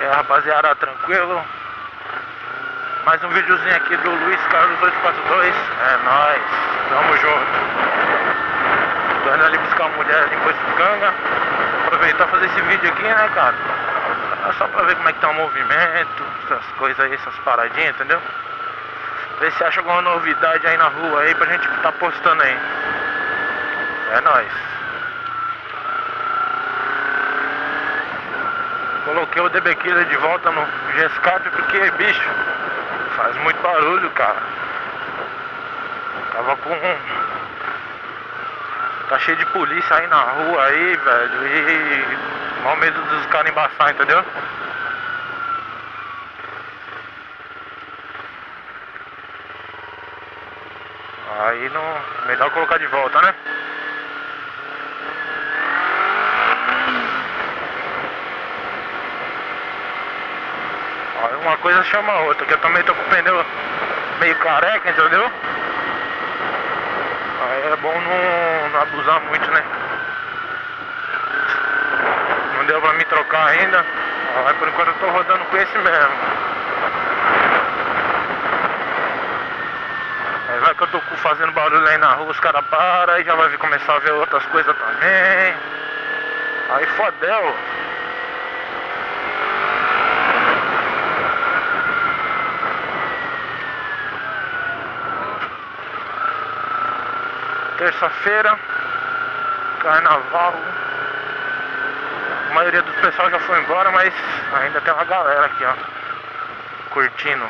E aí, rapaziada, tranquilo? Mais um videozinho aqui do Luiz Carlos 842. É nóis, tamo junto. Tô indo ali buscar uma mulher ali em Boiçucanga. Aproveitar e fazer esse vídeo aqui, né, cara? É só pra ver como é que tá o movimento, essas coisas aí, essas paradinhas, entendeu? Ver se acha alguma novidade aí na rua aí pra gente tá postando aí. É nóis. Coloquei o DB Killer de volta no G-Escape porque, bicho, faz muito barulho, cara. Tava com... Tá cheio de polícia aí na rua aí, velho. E... mal medo dos caras embaçar, entendeu? Aí não... melhor colocar de volta, né? Aí uma coisa chama a outra, que eu também tô com o pneu meio careca, entendeu? Aí é bom não abusar muito, né? Não deu pra me trocar ainda. Aí por enquanto eu tô rodando com esse mesmo. Aí vai que eu tô fazendo barulho aí na rua, os caras param e já vai começar a ver outras coisas também. Aí fodeu. Terça-feira, carnaval. A maioria dos pessoal já foi embora, mas ainda tem uma galera aqui, ó, curtindo.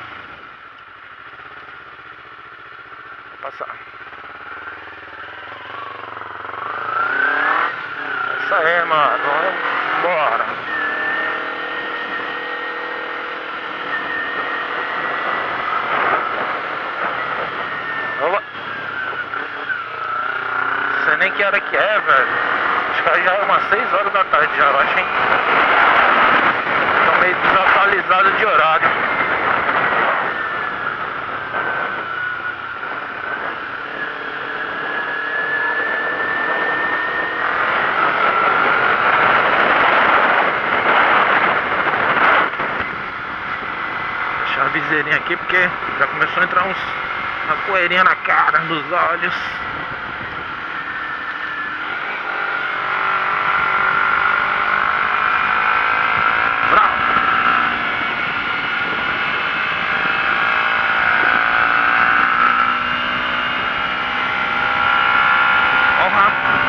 Vou passar. É isso aí, mano. Bora. Opa. Não sei nem que hora que é, velho. Acho que já é umas 6 horas da tarde já, eu acho, hein? Tô meio desatualizado de horário. Deixar a viseirinha aqui porque já começou a entrar uma poeirinha na cara, nos olhos.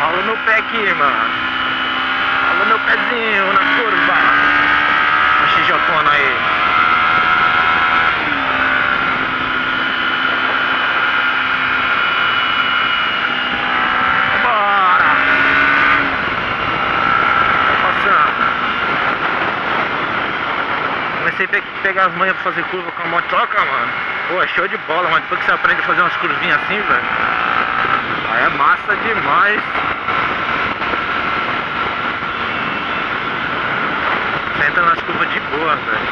Olha o meu pé aqui, mano. Olha o meu pezinho na curva. A xijotona aí. Bora! Tá passando. Comecei a pegar as manhas pra fazer curva com a motoca, mano. Pô, é show de bola, mano. Depois que você aprende a fazer umas curvinhas assim, velho, aí é massa demais. Você entra nas curvas de boa, velho.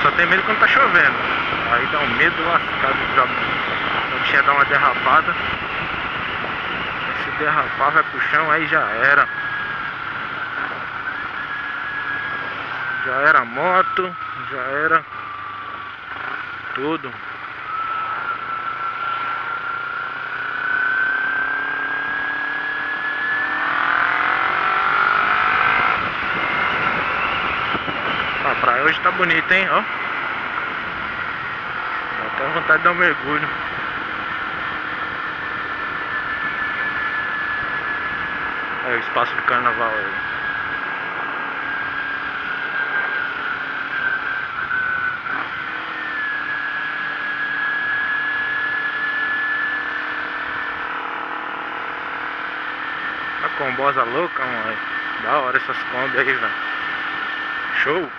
Só tem medo quando tá chovendo. Aí dá um medo lascado. A bichinha dá uma derrapada. Se derrapar vai pro chão, aí já era. Já era a moto, já era tudo. A praia hoje tá bonita, hein, ó. Dá até vontade de dar um mergulho. Aí o espaço do carnaval aí. A combosa louca, mano. Da hora essas Kombi aí, velho. Show!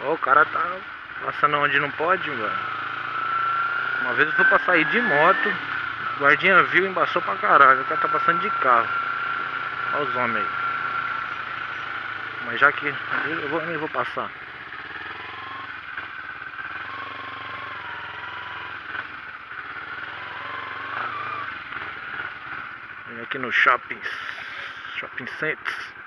Ó, o cara tá passando onde não pode, velho. Uma vez eu fui pra sair de moto, o guardinha viu e embaçou pra caralho. O cara tá passando de carro. Olha os homens aí. Mas já que eu nem vou passar. Vem aqui no shopping centers.